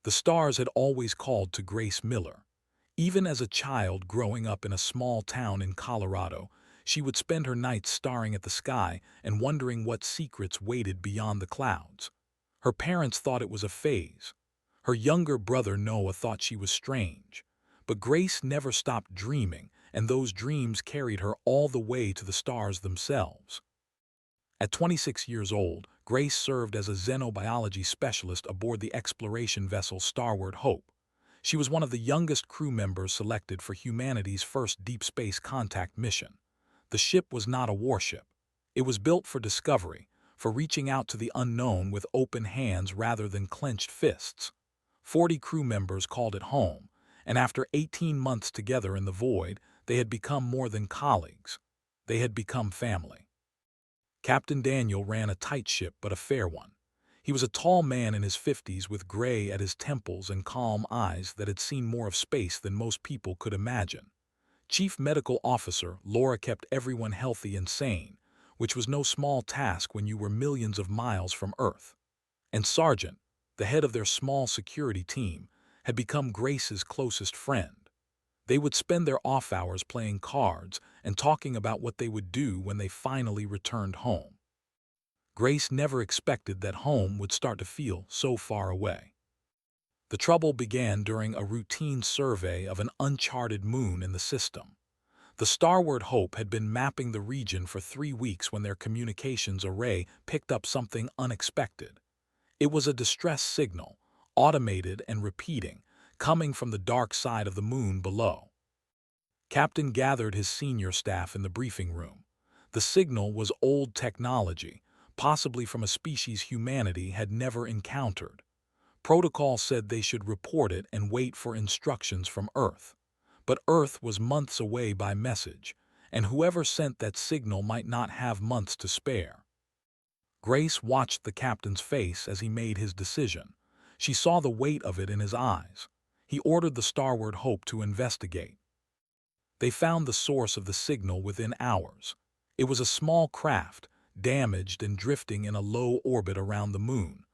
The stars had always called to Grace Miller. Even as a child growing up in a small town in Colorado, she would spend her nights staring at the sky and wondering what secrets waited beyond the clouds. Her parents thought it was a phase. Her younger brother Noah thought she was strange. But Grace never stopped dreaming, and those dreams carried her all the way to the stars themselves. At 26 years old, Grace served as a xenobiology specialist aboard the exploration vessel Starbound Hope. She was one of the youngest crew members selected for humanity's first deep space contact mission. The ship was not a warship. It was built for discovery, for reaching out to the unknown with open hands rather than clenched fists. 40 crew members called it home, and after 18 months together in the void, they had become more than colleagues. They had become family. Captain Daniel ran a tight ship but a fair one. He was a tall man in his 50s with gray at his temples and calm eyes that had seen more of space than most people could imagine. Chief Medical Officer Laura kept everyone healthy and sane, which was no small task when you were millions of miles from Earth. And Sergeant, the head of their small security team, had become Grace's closest friend. They would spend their off hours playing cards and talking about what they would do when they finally returned home. Grace never expected that home would start to feel so far away. The trouble began during a routine survey of an uncharted moon in the system. The Starbound Hope had been mapping the region for 3 weeks when their communications array picked up something unexpected. It was a distress signal, automated and repeating, coming from the dark side of the moon below. Captain gathered his senior staff in the briefing room. The signal was old technology, possibly from a species humanity had never encountered. Protocol said they should report it and wait for instructions from Earth. But Earth was months away by message, and whoever sent that signal might not have months to spare. Grace watched the captain's face as he made his decision. She saw the weight of it in his eyes. He ordered the Starbound Hope to investigate. They found the source of the signal within hours. It was a small craft, damaged and drifting in a low orbit around the moon.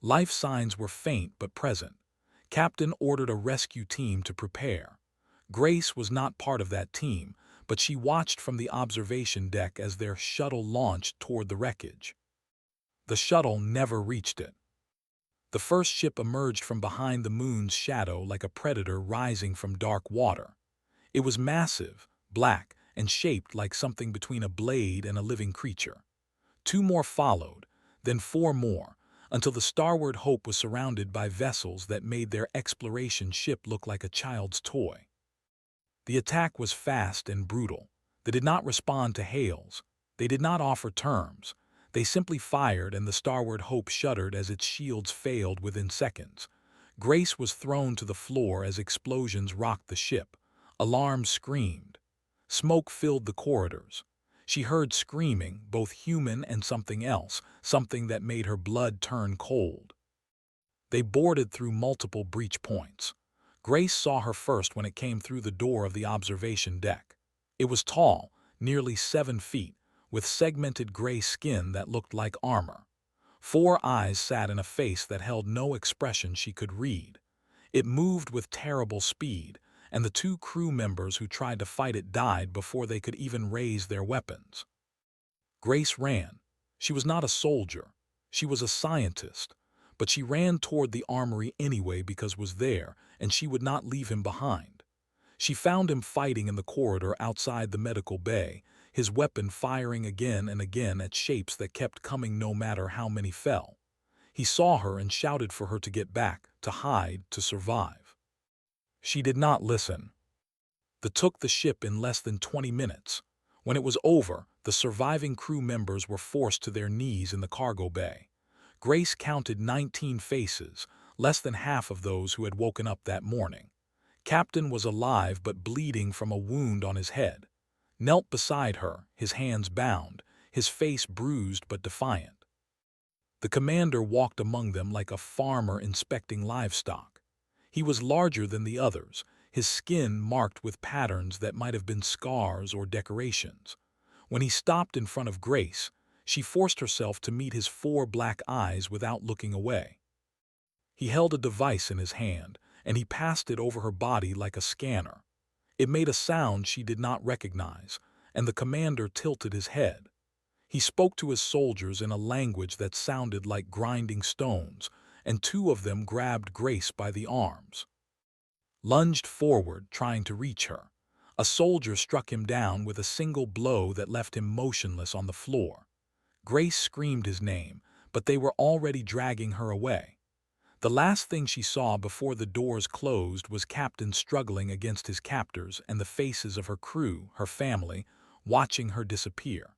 Life signs were faint but present. Captain ordered a rescue team to prepare. Grace was not part of that team, but she watched from the observation deck as their shuttle launched toward the wreckage. The shuttle never reached it. The first ship emerged from behind the moon's shadow like a predator rising from dark water. It was massive, black, and shaped like something between a blade and a living creature. 2 more followed, then 4 more, until the Starbound Hope was surrounded by vessels that made their exploration ship look like a child's toy. The attack was fast and brutal. They did not respond to hails. They did not offer terms. They simply fired, and the Starbound Hope shuddered as its shields failed within seconds. Grace was thrown to the floor as explosions rocked the ship. Alarms screamed. Smoke filled the corridors. She heard screaming, both human and something else, something that made her blood turn cold. They boarded through multiple breach points. Grace saw her first when it came through the door of the observation deck. It was tall, nearly 7 feet, with segmented gray skin that looked like armor. 4 eyes sat in a face that held no expression she could read. It moved with terrible speed, and the 2 crew members who tried to fight it died before they could even raise their weapons. Grace ran. She was not a soldier. She was a scientist. But she ran toward the armory anyway because was there, and she would not leave him behind. She found him fighting in the corridor outside the medical bay, his weapon firing again and again at shapes that kept coming no matter how many fell. He saw her and shouted for her to get back, to hide, to survive. She did not listen. They took the ship in less than 20 minutes. When it was over, the surviving crew members were forced to their knees in the cargo bay. Grace counted 19 faces, less than half of those who had woken up that morning. Captain was alive but bleeding from a wound on his head. Knelt beside her, his hands bound, his face bruised but defiant. The commander walked among them like a farmer inspecting livestock. He was larger than the others, his skin marked with patterns that might have been scars or decorations. When he stopped in front of Grace, she forced herself to meet his 4 black eyes without looking away. He held a device in his hand, and he passed it over her body like a scanner. It made a sound she did not recognize, and the commander tilted his head. He spoke to his soldiers in a language that sounded like grinding stones, and two of them grabbed Grace by the arms. Lunged forward, trying to reach her. A soldier struck him down with a single blow that left him motionless on the floor. Grace screamed his name, but they were already dragging her away. The last thing she saw before the doors closed was Captain struggling against his captors and the faces of her crew, her family, watching her disappear.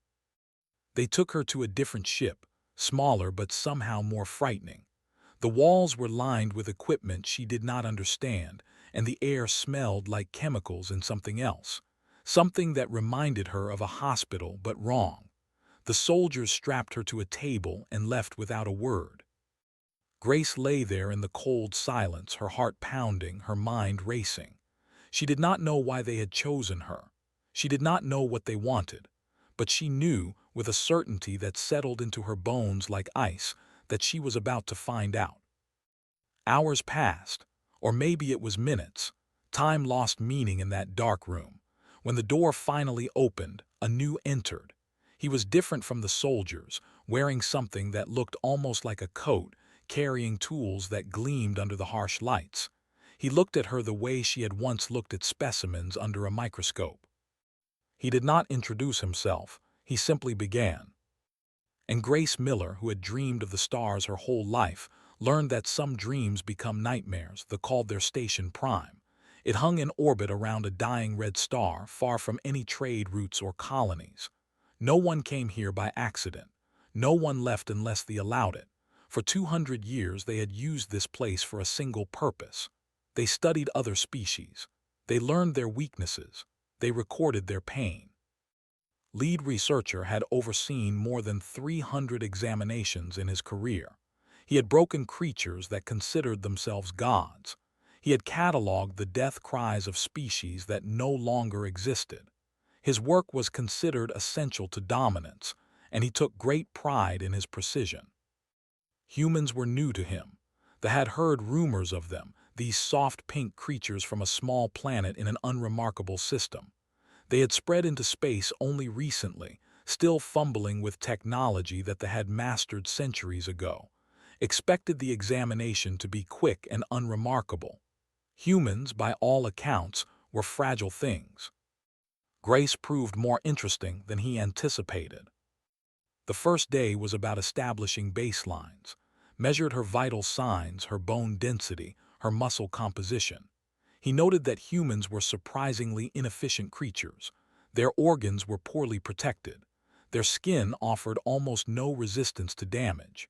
They took her to a different ship, smaller but somehow more frightening. The walls were lined with equipment she did not understand, and the air smelled like chemicals and something else, something that reminded her of a hospital but wrong. The soldiers strapped her to a table and left without a word. Grace lay there in the cold silence, her heart pounding, her mind racing. She did not know why they had chosen her. She did not know what they wanted, but she knew, with a certainty that settled into her bones like ice, that she was about to find out. Hours passed, or maybe it was minutes. Time lost meaning in that dark room. When the door finally opened, a new entered. He was different from the soldiers, wearing something that looked almost like a coat, carrying tools that gleamed under the harsh lights. He looked at her the way she had once looked at specimens under a microscope. He did not introduce himself, he simply began. And Grace Miller, who had dreamed of the stars her whole life, learned that some dreams become nightmares. They called their station Prime. It hung in orbit around a dying red star, far from any trade routes or colonies. No one came here by accident. No one left unless they allowed it. For 200 years they had used this place for a single purpose. They studied other species. They learned their weaknesses. They recorded their pain. Lead researcher had overseen more than 300 examinations in his career. He had broken creatures that considered themselves gods. He had cataloged the death cries of species that no longer existed. His work was considered essential to dominance, and he took great pride in his precision. Humans were new to him. They had heard rumors of them, these soft pink creatures from a small planet in an unremarkable system. They had spread into space only recently, still fumbling with technology that they had mastered centuries ago. Expected the examination to be quick and unremarkable. Humans, by all accounts, were fragile things. Grace proved more interesting than he anticipated. The first day was about establishing baselines, measured her vital signs, her bone density, her muscle composition. He noted that humans were surprisingly inefficient creatures. Their organs were poorly protected. Their skin offered almost no resistance to damage.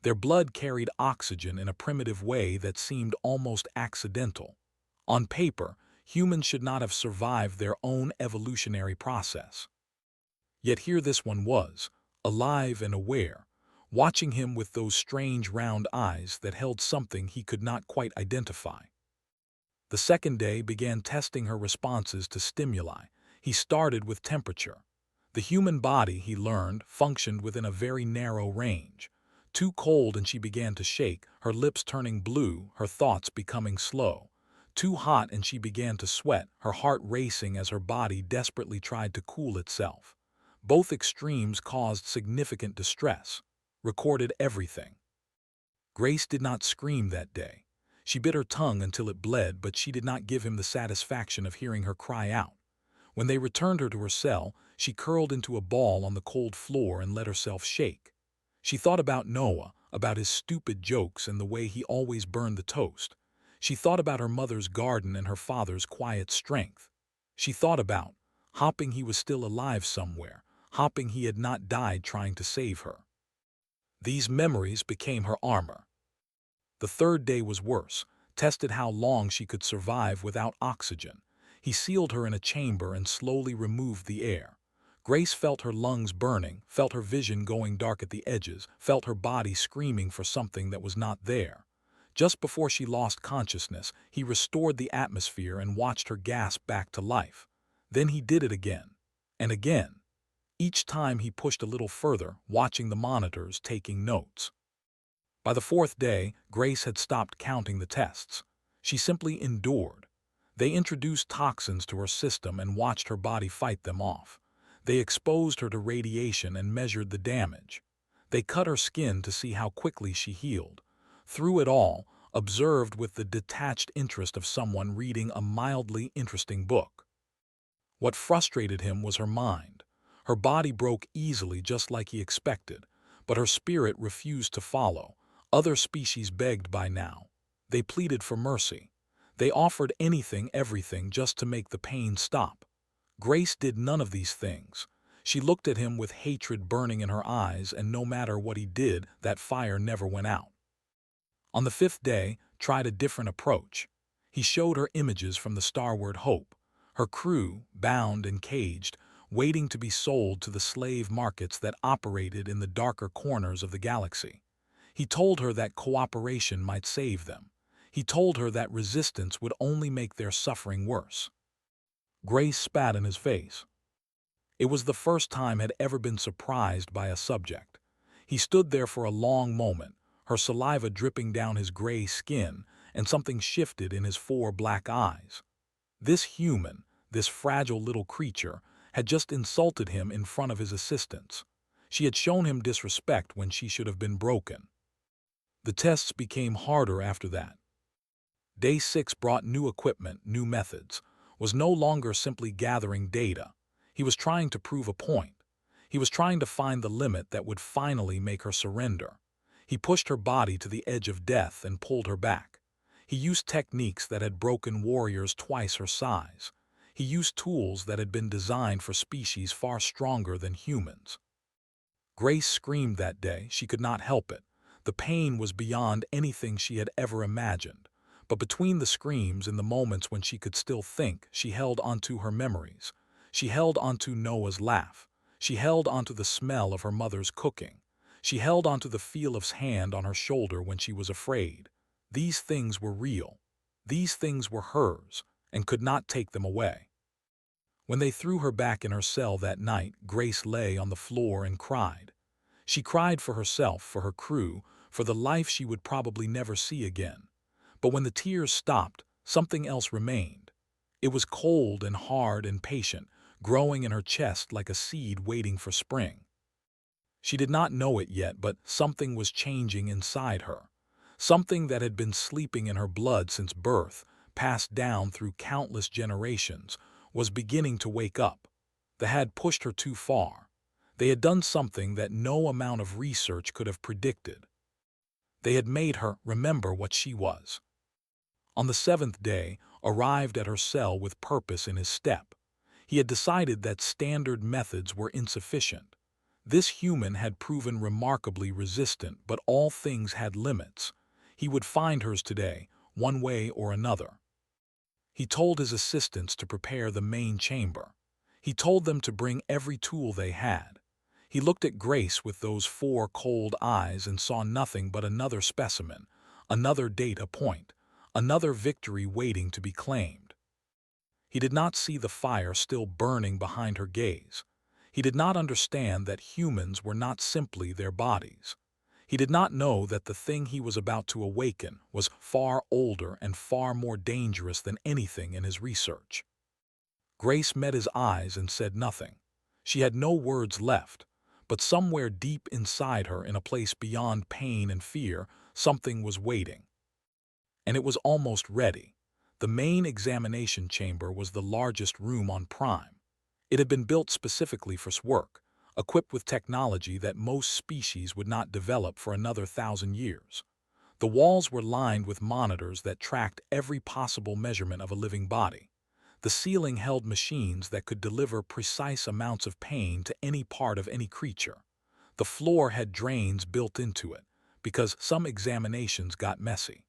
Their blood carried oxygen in a primitive way that seemed almost accidental. On paper, humans should not have survived their own evolutionary process. Yet here this one was, alive and aware, watching him with those strange round eyes that held something he could not quite identify. The second day began testing her responses to stimuli. He started with temperature. The human body, he learned, functioned within a very narrow range. Too cold and she began to shake, her lips turning blue, her thoughts becoming slow. Too hot and she began to sweat, her heart racing as her body desperately tried to cool itself. Both extremes caused significant distress. Recorded everything. Grace did not scream that day. She bit her tongue until it bled, but she did not give him the satisfaction of hearing her cry out. When they returned her to her cell, she curled into a ball on the cold floor and let herself shake. She thought about Noah, about his stupid jokes and the way he always burned the toast. She thought about her mother's garden and her father's quiet strength. She thought about, hoping he was still alive somewhere, hoping he had not died trying to save her. These memories became her armor. The third day was worse, tested how long she could survive without oxygen. He sealed her in a chamber and slowly removed the air. Grace felt her lungs burning, felt her vision going dark at the edges, felt her body screaming for something that was not there. Just before she lost consciousness, he restored the atmosphere and watched her gasp back to life. Then he did it again. And again. Each time he pushed a little further, watching the monitors, taking notes. By the fourth day, Grace had stopped counting the tests. She simply endured. They introduced toxins to her system and watched her body fight them off. They exposed her to radiation and measured the damage. They cut her skin to see how quickly she healed. Through it all, observed with the detached interest of someone reading a mildly interesting book. What frustrated him was her mind. Her body broke easily just like he expected, but her spirit refused to follow. Other species begged by now. They pleaded for mercy. They offered anything, everything, just to make the pain stop. Grace did none of these things. She looked at him with hatred burning in her eyes, and no matter what he did, that fire never went out. On the fifth day, tried a different approach. He showed her images from the starward Hope, her crew, bound and caged, waiting to be sold to the slave markets that operated in the darker corners of the galaxy. He told her that cooperation might save them. He told her that resistance would only make their suffering worse. Grace spat in his face. It was the first time had ever been surprised by a subject. He stood there for a long moment, her saliva dripping down his gray skin, and something shifted in his four black eyes. This human, this fragile little creature, had just insulted him in front of his assistants. She had shown him disrespect when she should have been broken. The tests became harder after that. Day 6 brought new equipment, new methods, was no longer simply gathering data. He was trying to prove a point. He was trying to find the limit that would finally make her surrender. He pushed her body to the edge of death and pulled her back. He used techniques that had broken warriors twice her size. He used tools that had been designed for species far stronger than humans. Grace screamed that day. She could not help it. The pain was beyond anything she had ever imagined. But between the screams and the moments when she could still think, she held onto her memories. She held onto Noah's laugh. She held onto the smell of her mother's cooking. She held onto the feel of his hand on her shoulder when she was afraid. These things were real. These things were hers, and could not take them away. When they threw her back in her cell that night, Grace lay on the floor and cried. She cried for herself, for her crew, for the life she would probably never see again. But when the tears stopped, something else remained. It was cold and hard and patient, growing in her chest like a seed waiting for spring. She did not know it yet, but something was changing inside her. Something that had been sleeping in her blood since birth, passed down through countless generations, was beginning to wake up. They had pushed her too far. They had done something that no amount of research could have predicted. They had made her remember what she was. On the seventh day, arrived at her cell with purpose in his step. He had decided that standard methods were insufficient. This human had proven remarkably resistant, but all things had limits. He would find hers today, one way or another. He told his assistants to prepare the main chamber. He told them to bring every tool they had. He looked at Grace with those four cold eyes and saw nothing but another specimen, another data point, another victory waiting to be claimed. He did not see the fire still burning behind her gaze. He did not understand that humans were not simply their bodies. He did not know that the thing he was about to awaken was far older and far more dangerous than anything in his research. Grace met his eyes and said nothing. She had no words left, but somewhere deep inside her, in a place beyond pain and fear, something was waiting. And it was almost ready. The main examination chamber was the largest room on Prime. It had been built specifically for work, equipped with technology that most species would not develop for another 1,000 years. The walls were lined with monitors that tracked every possible measurement of a living body. The ceiling held machines that could deliver precise amounts of pain to any part of any creature. The floor had drains built into it, because some examinations got messy.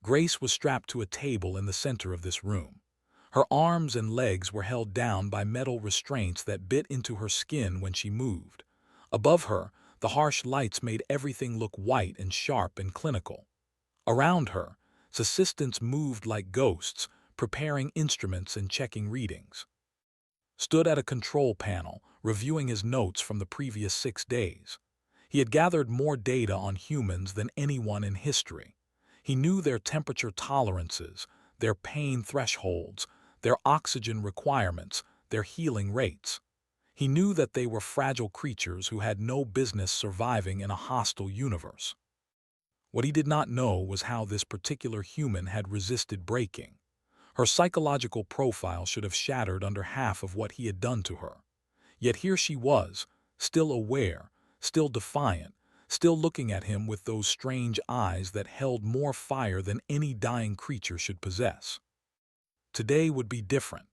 Grace was strapped to a table in the center of this room. Her arms and legs were held down by metal restraints that bit into her skin when she moved. Above her, the harsh lights made everything look white and sharp and clinical. Around her, assistants moved like ghosts, preparing instruments and checking readings. Stood at a control panel, reviewing his notes from the previous 6 days. He had gathered more data on humans than anyone in history. He knew their temperature tolerances, their pain thresholds, their oxygen requirements, their healing rates. He knew that they were fragile creatures who had no business surviving in a hostile universe. What he did not know was how this particular human had resisted breaking. Her psychological profile should have shattered under half of what he had done to her. Yet here she was, still aware, still defiant, still looking at him with those strange eyes that held more fire than any dying creature should possess. Today would be different.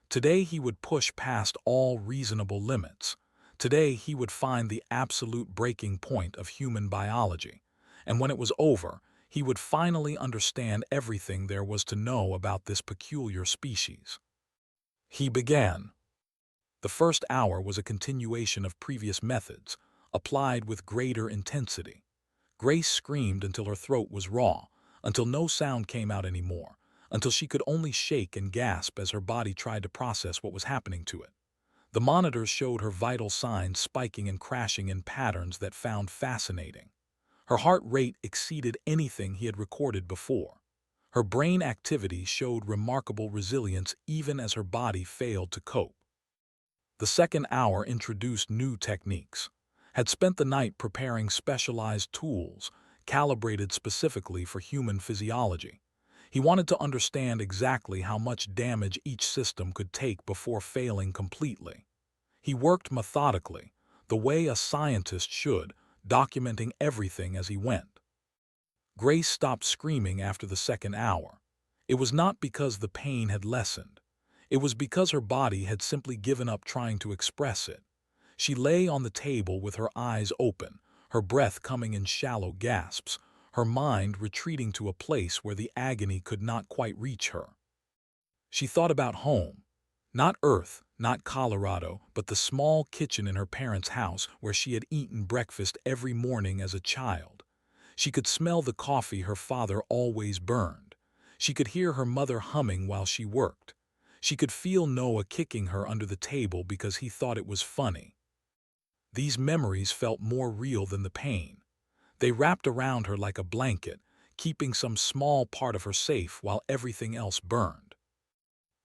Today he would push past all reasonable limits. Today he would find the absolute breaking point of human biology. And when it was over, he would finally understand everything there was to know about this peculiar species. He began. The first hour was a continuation of previous methods, applied with greater intensity. Grace screamed until her throat was raw, until no sound came out anymore, until she could only shake and gasp as her body tried to process what was happening to it. The monitors showed her vital signs spiking and crashing in patterns that found fascinating. Her heart rate exceeded anything he had recorded before. Her brain activity showed remarkable resilience even as her body failed to cope. The second hour introduced new techniques. Had spent the night preparing specialized tools, calibrated specifically for human physiology. He wanted to understand exactly how much damage each system could take before failing completely. He worked methodically, the way a scientist should, documenting everything as he went. Grace stopped screaming after the second hour. It was not because the pain had lessened. It was because her body had simply given up trying to express it. She lay on the table with her eyes open, her breath coming in shallow gasps, her mind retreating to a place where the agony could not quite reach her. She thought about home. Not Earth, not Colorado, but the small kitchen in her parents' house where she had eaten breakfast every morning as a child. She could smell the coffee her father always burned. She could hear her mother humming while she worked. She could feel Noah kicking her under the table because he thought it was funny. These memories felt more real than the pain. They wrapped around her like a blanket, keeping some small part of her safe while everything else burned.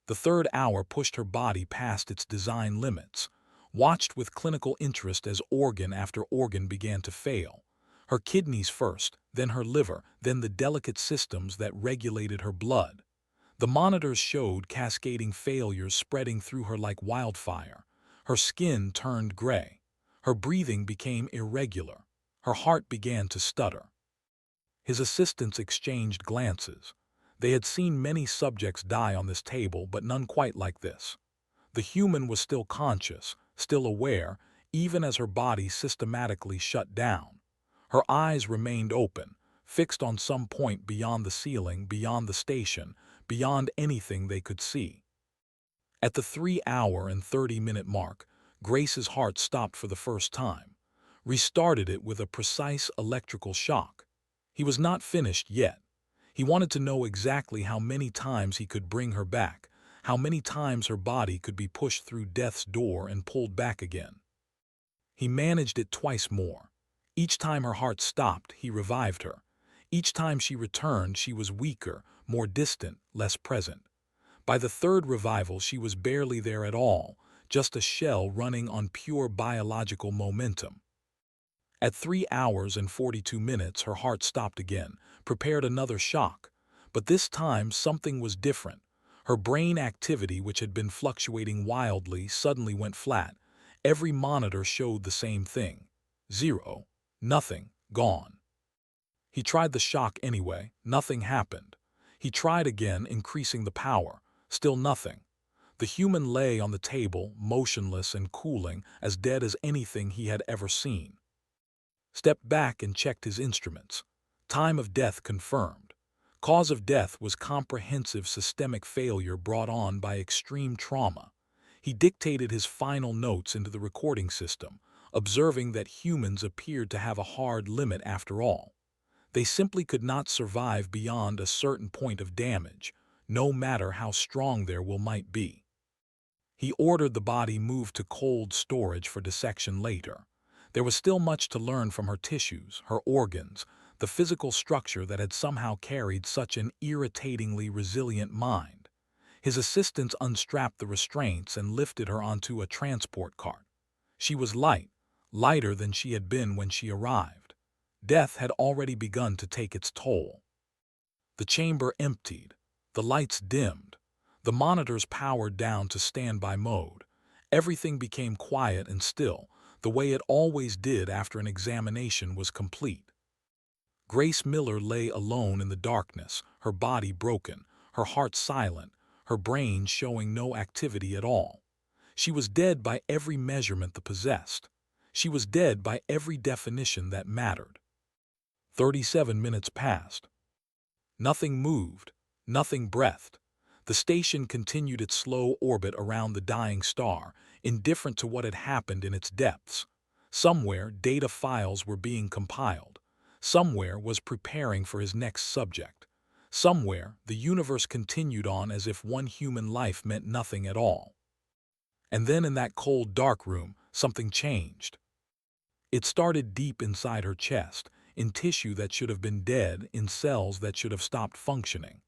The third hour pushed her body past its design limits, watched with clinical interest as organ after organ began to fail. Her kidneys first, then her liver, then the delicate systems that regulated her blood. The monitors showed cascading failures spreading through her like wildfire. Her skin turned gray. Her breathing became irregular. Her heart began to stutter. His assistants exchanged glances. They had seen many subjects die on this table, but none quite like this. The human was still conscious, still aware, even as her body systematically shut down. Her eyes remained open, fixed on some point beyond the ceiling, beyond the station, beyond anything they could see. At the 3-hour and 30-minute mark, Grace's heart stopped for the first time, restarted it with a precise electrical shock. He was not finished yet. He wanted to know exactly how many times he could bring her back, how many times her body could be pushed through death's door and pulled back again. He managed it twice more. Each time her heart stopped, he revived her. Each time she returned, she was weaker, more distant, less present. By the third revival, she was barely there at all, just a shell running on pure biological momentum. At 3 hours and 42 minutes, her heart stopped again, prepared another shock. But this time, something was different. Her brain activity, which had been fluctuating wildly, suddenly went flat. Every monitor showed the same thing. 0. Nothing. Gone. He tried the shock anyway. Nothing happened. He tried again, increasing the power. Still nothing. The human lay on the table, motionless and cooling, as dead as anything he had ever seen. Stepped back and checked his instruments. Time of death confirmed. Cause of death was comprehensive systemic failure brought on by extreme trauma. He dictated his final notes into the recording system, observing that humans appeared to have a hard limit after all. They simply could not survive beyond a certain point of damage, no matter how strong their will might be. He ordered the body moved to cold storage for dissection later. There was still much to learn from her tissues, her organs, the physical structure that had somehow carried such an irritatingly resilient mind. His assistants unstrapped the restraints and lifted her onto a transport cart. She was light, lighter than she had been when she arrived. Death had already begun to take its toll. The chamber emptied, the lights dimmed, the monitors powered down to standby mode. Everything became quiet and still, the way it always did after an examination was complete. Grace Miller lay alone in the darkness, her body broken, her heart silent, her brain showing no activity at all. She was dead by every measurement that possessed. She was dead by every definition that mattered. 37 minutes passed. Nothing moved, nothing breathed. The station continued its slow orbit around the dying star, indifferent to what had happened in its depths. Somewhere, data files were being compiled. Somewhere was preparing for his next subject. Somewhere, the universe continued on as if one human life meant nothing at all. And then in that cold, dark room, something changed. It started deep inside her chest, in tissue that should have been dead, in cells that should have stopped functioning.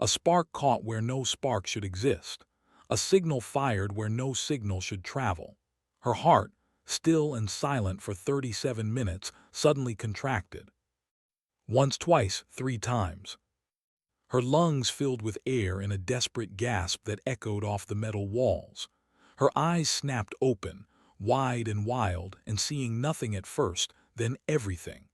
A spark caught where no spark should exist. A signal fired where no signal should travel. Her heart, still and silent for 37 minutes, suddenly contracted. Once, twice, 3 times. Her lungs filled with air in a desperate gasp that echoed off the metal walls. Her eyes snapped open, wide and wild, and seeing nothing at first, then everything.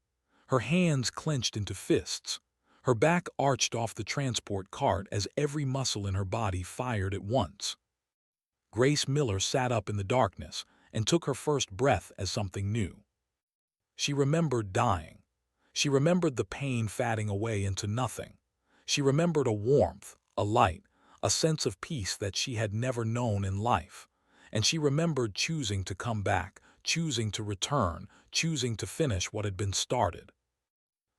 Her hands clenched into fists. Her back arched off the transport cart as every muscle in her body fired at once. Grace Miller sat up in the darkness and took her first breath as something new. She remembered dying. She remembered the pain fading away into nothing. She remembered a warmth, a light, a sense of peace that she had never known in life. And she remembered choosing to come back, choosing to return, choosing to finish what had been started.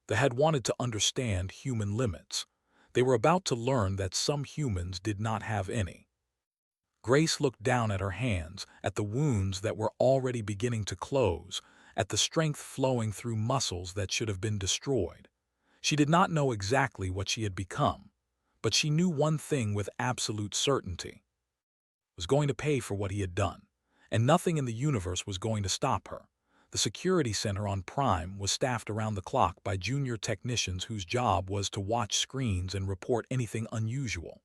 They had wanted to understand human limits. They were about to learn that some humans did not have any. Grace looked down at her hands, at the wounds that were already beginning to close, at the strength flowing through muscles that should have been destroyed. She did not know exactly what she had become, but she knew one thing with absolute certainty. Was going to pay for what he had done, and nothing in the universe was going to stop her. The security center on Prime was staffed around the clock by junior technicians whose job was to watch screens and report anything unusual.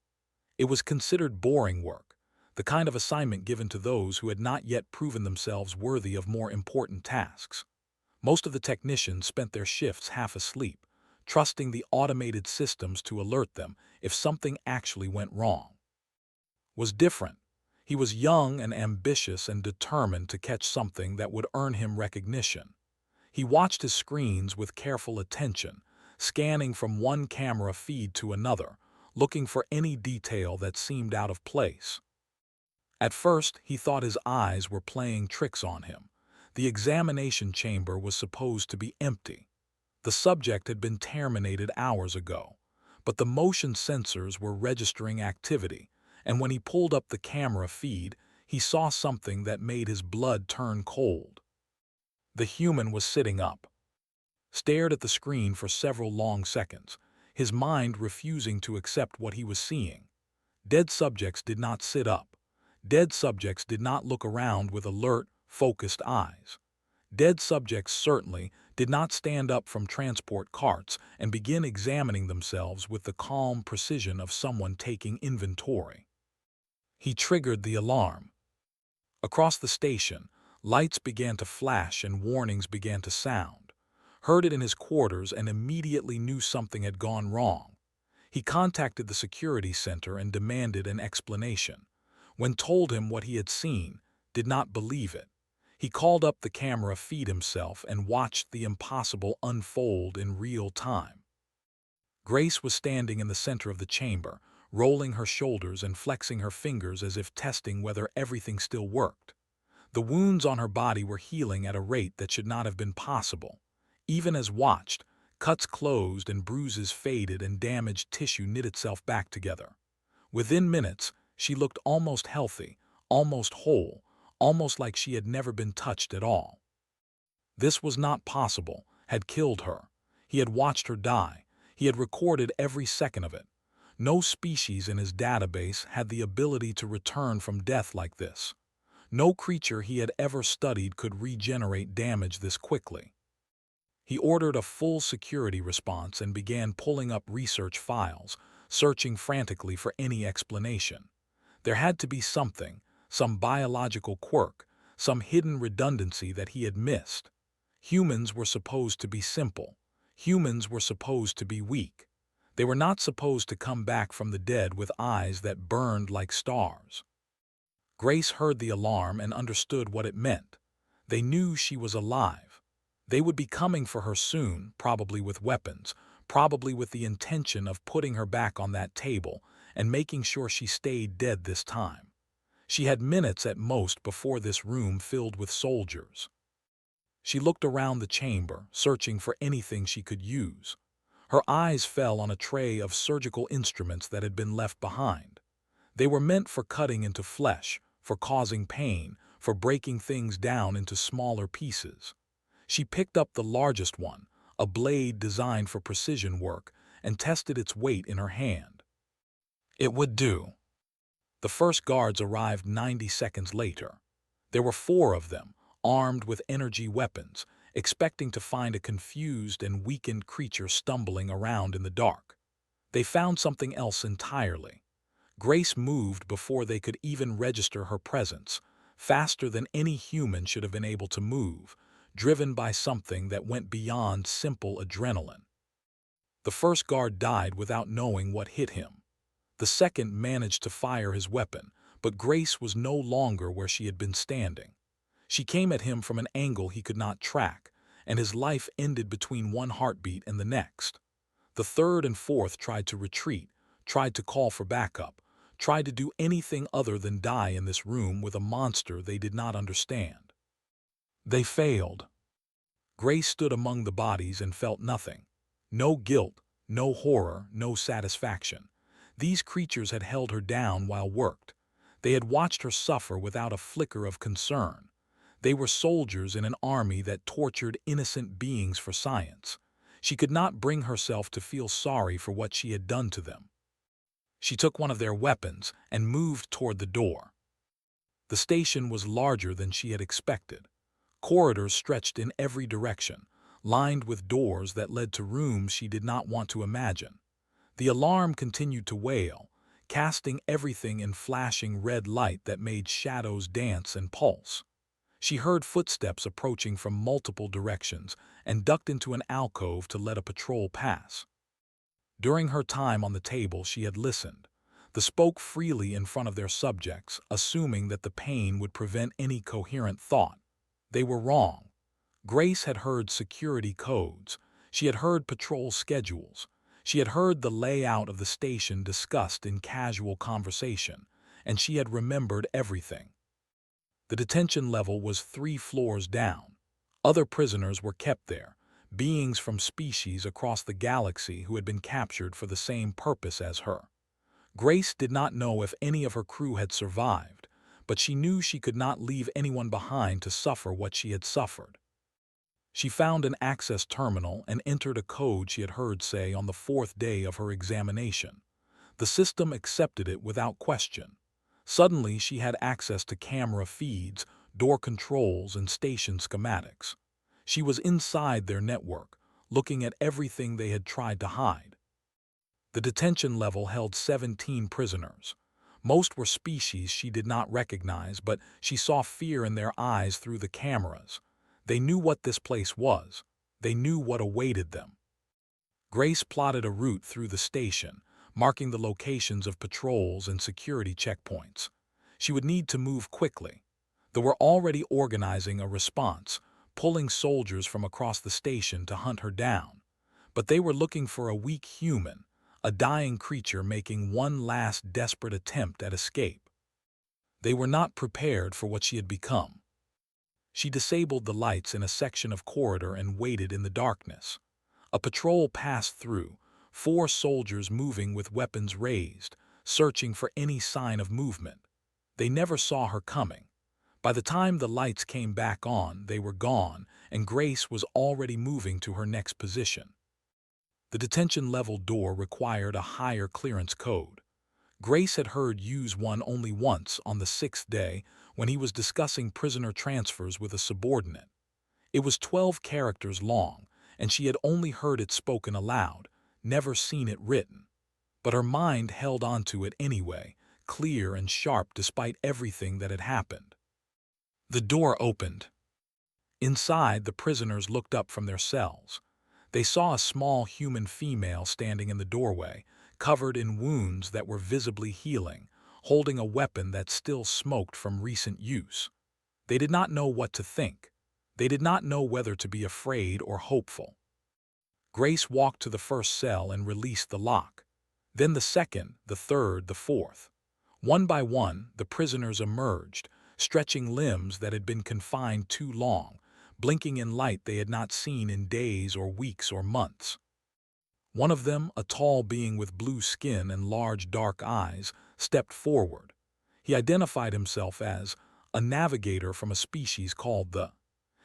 It was considered boring work, the kind of assignment given to those who had not yet proven themselves worthy of more important tasks. Most of the technicians spent their shifts half asleep, trusting the automated systems to alert them if something actually went wrong. Was different. He was young and ambitious and determined to catch something that would earn him recognition. He watched his screens with careful attention, scanning from one camera feed to another, looking for any detail that seemed out of place. At first, he thought his eyes were playing tricks on him. The examination chamber was supposed to be empty. The subject had been terminated hours ago, but the motion sensors were registering activity, and when he pulled up the camera feed, he saw something that made his blood turn cold. The human was sitting up, stared at the screen for several long seconds, his mind refusing to accept what he was seeing. Dead subjects did not sit up. Dead subjects did not look around with alert, focused eyes. Dead subjects certainly did not stand up from transport carts and begin examining themselves with the calm precision of someone taking inventory. He triggered the alarm. Across the station, lights began to flash and warnings began to sound. Heard it in his quarters and immediately knew something had gone wrong. He contacted the security center and demanded an explanation. When told him what he had seen, did not believe it. He called up the camera feed himself and watched the impossible unfold in real time. Grace was standing in the center of the chamber, rolling her shoulders and flexing her fingers as if testing whether everything still worked. The wounds on her body were healing at a rate that should not have been possible. Even as watched, cuts closed and bruises faded and damaged tissue knit itself back together. Within minutes, she looked almost healthy, almost whole, almost like she had never been touched at all. This was not possible, had killed her. He had watched her die. He had recorded every second of it. No species in his database had the ability to return from death like this. No creature he had ever studied could regenerate damage this quickly. He ordered a full security response and began pulling up research files, searching frantically for any explanation. There had to be something, some biological quirk, some hidden redundancy that he had missed. Humans were supposed to be simple. Humans were supposed to be weak. They were not supposed to come back from the dead with eyes that burned like stars. Grace heard the alarm and understood what it meant. They knew she was alive. They would be coming for her soon, probably with weapons, probably with the intention of putting her back on that table and making sure she stayed dead this time. She had minutes at most before this room filled with soldiers. She looked around the chamber, searching for anything she could use. Her eyes fell on a tray of surgical instruments that had been left behind. They were meant for cutting into flesh, for causing pain, for breaking things down into smaller pieces. She picked up the largest one, a blade designed for precision work, and tested its weight in her hand. It would do. The first guards arrived 90 seconds later. There were 4 of them, armed with energy weapons, expecting to find a confused and weakened creature stumbling around in the dark. They found something else entirely. Grace moved before they could even register her presence, faster than any human should have been able to move, driven by something that went beyond simple adrenaline. The first guard died without knowing what hit him. The second managed to fire his weapon, but Grace was no longer where she had been standing. She came at him from an angle he could not track, and his life ended between one heartbeat and the next. The third and fourth tried to retreat, tried to call for backup, tried to do anything other than die in this room with a monster they did not understand. They failed. Grace stood among the bodies and felt nothing. No guilt, no horror, no satisfaction. These creatures had held her down while worked. They had watched her suffer without a flicker of concern. They were soldiers in an army that tortured innocent beings for science. She could not bring herself to feel sorry for what she had done to them. She took one of their weapons and moved toward the door. The station was larger than she had expected. Corridors stretched in every direction, lined with doors that led to rooms she did not want to imagine. The alarm continued to wail, casting everything in flashing red light that made shadows dance and pulse. She heard footsteps approaching from multiple directions and ducked into an alcove to let a patrol pass. During her time on the table, she had listened. They spoke freely in front of their subjects, assuming that the pain would prevent any coherent thought. They were wrong. Grace had heard security codes. She had heard patrol schedules. She had heard the layout of the station discussed in casual conversation, and she had remembered everything. The detention level was 3 floors down. Other prisoners were kept there, beings from species across the galaxy who had been captured for the same purpose as her. Grace did not know if any of her crew had survived, but she knew she could not leave anyone behind to suffer what she had suffered. She found an access terminal and entered a code she had heard say on the 4th day of her examination. The system accepted it without question. Suddenly, she had access to camera feeds, door controls, and station schematics. She was inside their network, looking at everything they had tried to hide. The detention level held 17 prisoners. Most were species she did not recognize, but she saw fear in their eyes through the cameras. They knew what this place was. They knew what awaited them. Grace plotted a route through the station, marking the locations of patrols and security checkpoints. She would need to move quickly. They were already organizing a response, pulling soldiers from across the station to hunt her down. But they were looking for a weak human, a dying creature making one last desperate attempt at escape. They were not prepared for what she had become. She disabled the lights in a section of corridor and waited in the darkness. A patrol passed through, 4 soldiers moving with weapons raised, searching for any sign of movement. They never saw her coming. By the time the lights came back on, they were gone, and Grace was already moving to her next position. The detention level door required a higher clearance code. Grace had heard use one only once on the 6th day when he was discussing prisoner transfers with a subordinate. It was 12 characters long, and she had only heard it spoken aloud, never seen it written. But her mind held onto it anyway, clear and sharp despite everything that had happened. The door opened. Inside, the prisoners looked up from their cells. They saw a small human female standing in the doorway, covered in wounds that were visibly healing, holding a weapon that still smoked from recent use. They did not know what to think. They did not know whether to be afraid or hopeful. Grace walked to the first cell and released the lock. Then the second, the third, the fourth. One by one, the prisoners emerged, stretching limbs that had been confined too long, blinking in light they had not seen in days or weeks or months. One of them, a tall being with blue skin and large dark eyes, stepped forward. He identified himself as a navigator from a species called the.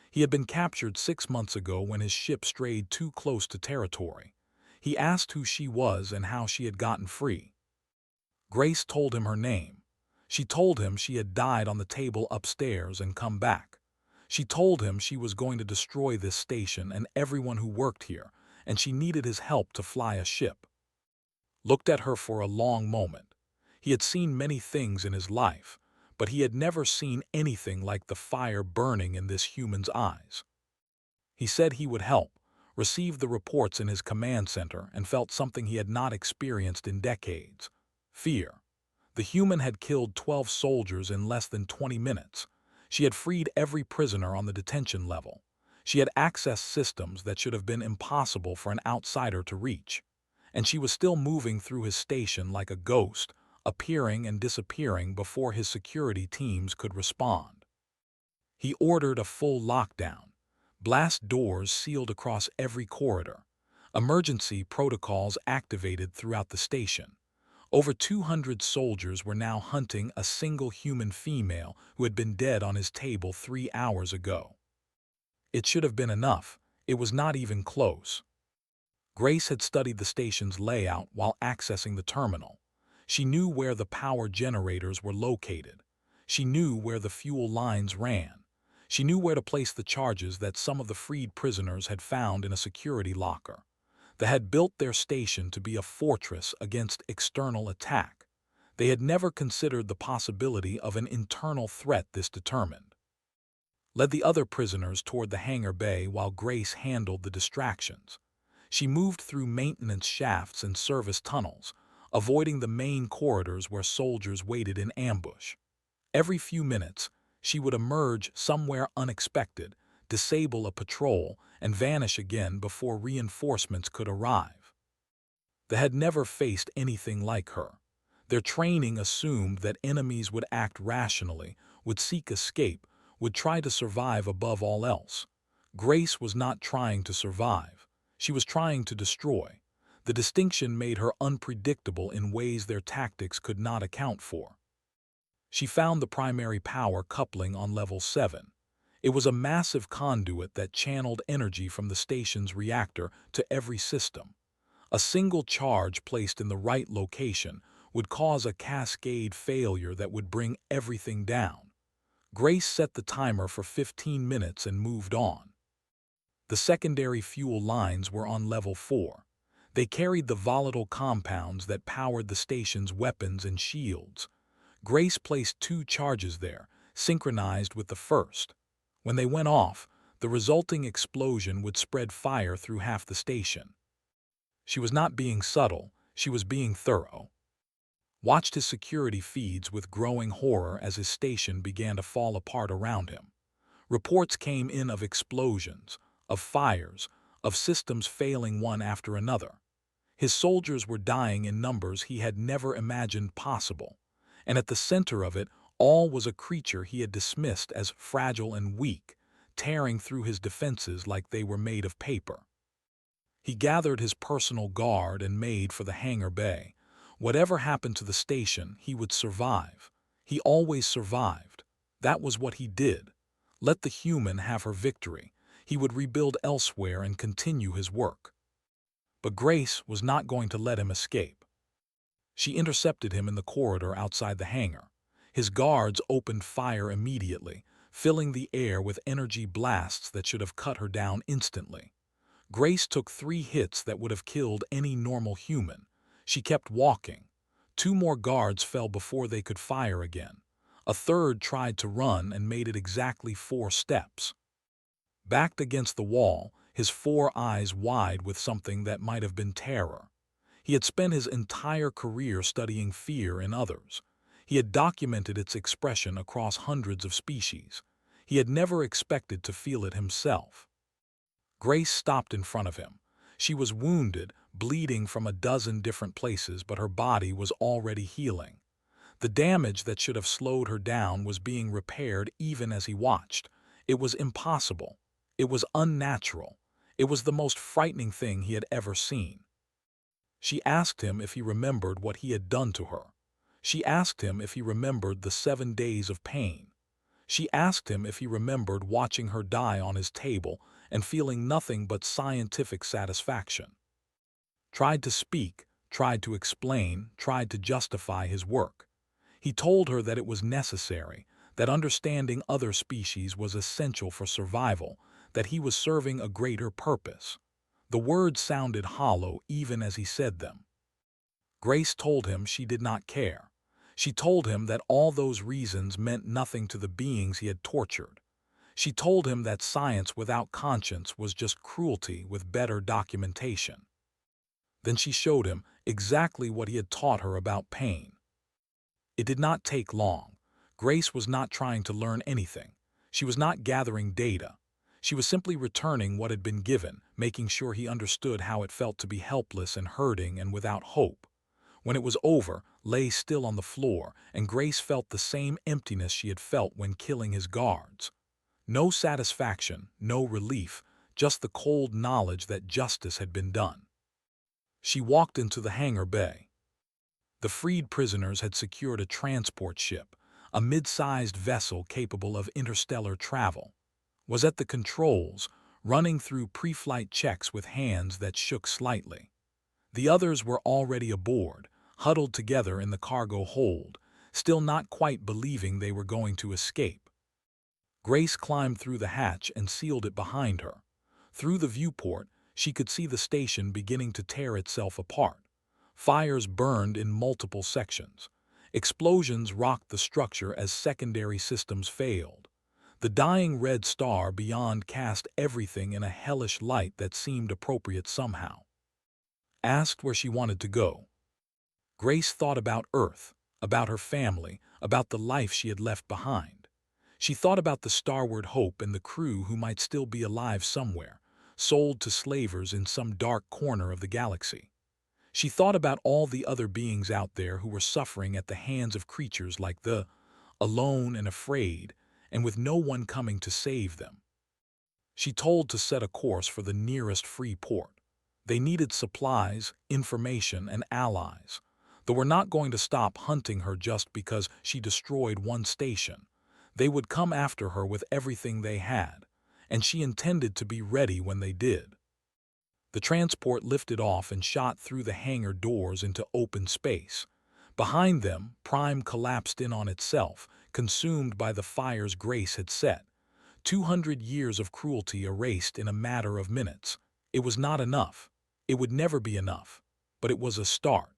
He had been captured 6 months ago when his ship strayed too close to territory. He asked who she was and how she had gotten free. Grace told him her name. She told him she had died on the table upstairs and come back. She told him she was going to destroy this station and everyone who worked here, and she needed his help to fly a ship. Looked at her for a long moment. He had seen many things in his life, but he had never seen anything like the fire burning in this human's eyes. He said he would help, received the reports in his command center, and felt something he had not experienced in decades: fear. The human had killed 12 soldiers in less than 20 minutes. She had freed every prisoner on the detention level. She had accessed systems that should have been impossible for an outsider to reach. And she was still moving through his station like a ghost, appearing and disappearing before his security teams could respond. He ordered a full lockdown. Blast doors sealed across every corridor. Emergency protocols activated throughout the station. Over 200 soldiers were now hunting a single human female who had been dead on his table 3 hours ago. It should have been enough. It was not even close. Grace had studied the station's layout while accessing the terminal. She knew where the power generators were located. She knew where the fuel lines ran. She knew where to place the charges that some of the freed prisoners had found in a security locker. They had built their station to be a fortress against external attack. They had never considered the possibility of an internal threat this determined. Led the other prisoners toward the hangar bay while Grace handled the distractions. She moved through maintenance shafts and service tunnels, avoiding the main corridors where soldiers waited in ambush. Every few minutes, she would emerge somewhere unexpected, disable a patrol, and vanish again before reinforcements could arrive. They had never faced anything like her. Their training assumed that enemies would act rationally, would seek escape, would try to survive above all else. Grace was not trying to survive. She was trying to destroy. The distinction made her unpredictable in ways their tactics could not account for. She found the primary power coupling on level 7. It was a massive conduit that channeled energy from the station's reactor to every system. A single charge placed in the right location would cause a cascade failure that would bring everything down. Grace set the timer for 15 minutes and moved on. The secondary fuel lines were on level 4. They carried the volatile compounds that powered the station's weapons and shields. Grace placed 2 charges there, synchronized with the first. When they went off, the resulting explosion would spread fire through half the station. She was not being subtle, she was being thorough. Watched his security feeds with growing horror as his station began to fall apart around him. Reports came in of explosions, of fires, of systems failing one after another. His soldiers were dying in numbers he had never imagined possible, and at the center of it all was a creature he had dismissed as fragile and weak, tearing through his defenses like they were made of paper. He gathered his personal guard and made for the hangar bay. Whatever happened to the station, he would survive. He always survived. That was what he did. Let the human have her victory. He would rebuild elsewhere and continue his work. But Grace was not going to let him escape. She intercepted him in the corridor outside the hangar. His guards opened fire immediately, filling the air with energy blasts that should have cut her down instantly. Grace took 3 hits that would have killed any normal human. She kept walking. 2 more guards fell before they could fire again. A third tried to run and made it exactly 4 steps. Backed against the wall, his 4 eyes wide with something that might have been terror. He had spent his entire career studying fear in others. He had documented its expression across hundreds of species. He had never expected to feel it himself. Grace stopped in front of him. She was wounded, bleeding from a dozen different places, but her body was already healing. The damage that should have slowed her down was being repaired even as he watched. It was impossible. It was unnatural. It was the most frightening thing he had ever seen. She asked him if he remembered what he had done to her. She asked him if he remembered the 7 days of pain. She asked him if he remembered watching her die on his table and feeling nothing but scientific satisfaction. Tried to speak, tried to explain, tried to justify his work. He told her that it was necessary, that understanding other species was essential for survival, that he was serving a greater purpose. The words sounded hollow even as he said them. Grace told him she did not care. She told him that all those reasons meant nothing to the beings he had tortured. She told him that science without conscience was just cruelty with better documentation. Then she showed him exactly what he had taught her about pain. It did not take long. Grace was not trying to learn anything. She was not gathering data. She was simply returning what had been given, making sure he understood how it felt to be helpless and hurting and without hope. When it was over, lay still on the floor, and Grace felt the same emptiness she had felt when killing his guards. No satisfaction, no relief, just the cold knowledge that justice had been done. She walked into the hangar bay. The freed prisoners had secured a transport ship, a mid-sized vessel capable of interstellar travel. Was at the controls, running through pre-flight checks with hands that shook slightly. The others were already aboard, huddled together in the cargo hold, still not quite believing they were going to escape. Grace climbed through the hatch and sealed it behind her. Through the viewport, she could see the station beginning to tear itself apart. Fires burned in multiple sections. Explosions rocked the structure as secondary systems failed. The dying red star beyond cast everything in a hellish light that seemed appropriate somehow. Asked where she wanted to go. Grace thought about Earth, about her family, about the life she had left behind. She thought about the starward hope and the crew who might still be alive somewhere, sold to slavers in some dark corner of the galaxy. She thought about all the other beings out there who were suffering at the hands of creatures like the alone and afraid, and with no one coming to save them. She told to set a course for the nearest free port. They needed supplies, information, and allies. They were not going to stop hunting her just because she destroyed one station. They would come after her with everything they had, and she intended to be ready when they did. The transport lifted off and shot through the hangar doors into open space. Behind them, Prime collapsed in on itself, consumed by the fires Grace had set. 200 years of cruelty erased in a matter of minutes. It was not enough. It would never be enough. But it was a start.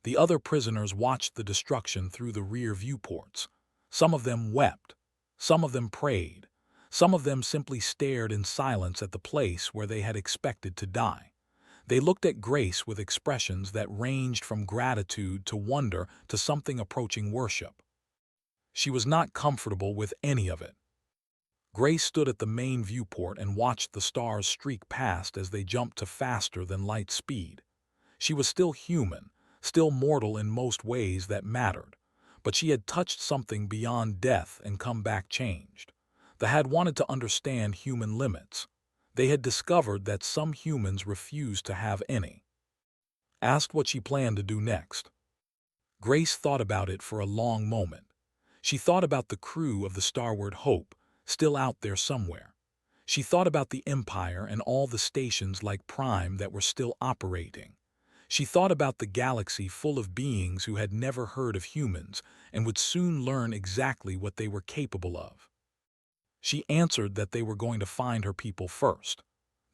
The other prisoners watched the destruction through the rear viewports. Some of them wept. Some of them prayed. Some of them simply stared in silence at the place where they had expected to die. They looked at Grace with expressions that ranged from gratitude to wonder to something approaching worship. She was not comfortable with any of it. Grace stood at the main viewport and watched the stars streak past as they jumped to faster than light speed. She was still human, still mortal in most ways that mattered, but she had touched something beyond death and come back changed. They had wanted to understand human limits. They had discovered that some humans refused to have any. Asked what she planned to do next. Grace thought about it for a long moment. She thought about the crew of the Starward Hope, still out there somewhere. She thought about the Empire and all the stations like Prime that were still operating. She thought about the galaxy full of beings who had never heard of humans and would soon learn exactly what they were capable of. She answered that they were going to find her people first.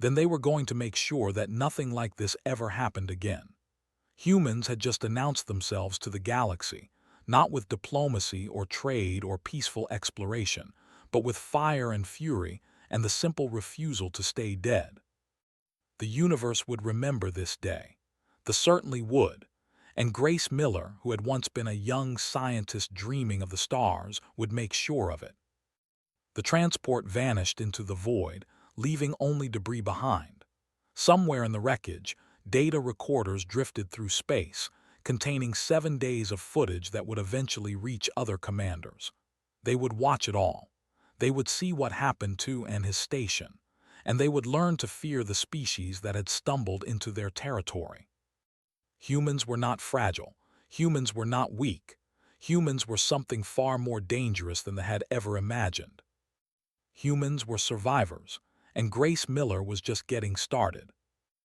Then they were going to make sure that nothing like this ever happened again. Humans had just announced themselves to the galaxy, not with diplomacy or trade or peaceful exploration, but with fire and fury and the simple refusal to stay dead. The universe would remember this day. The certainly would. And Grace Miller, who had once been a young scientist dreaming of the stars, would make sure of it. The transport vanished into the void, leaving only debris behind. Somewhere in the wreckage, data recorders drifted through space, containing 7 days of footage that would eventually reach other commanders. They would watch it all. They would see what happened to and his station, and they would learn to fear the species that had stumbled into their territory. Humans were not fragile. Humans were not weak. Humans were something far more dangerous than they had ever imagined. Humans were survivors, and Grace Miller was just getting started.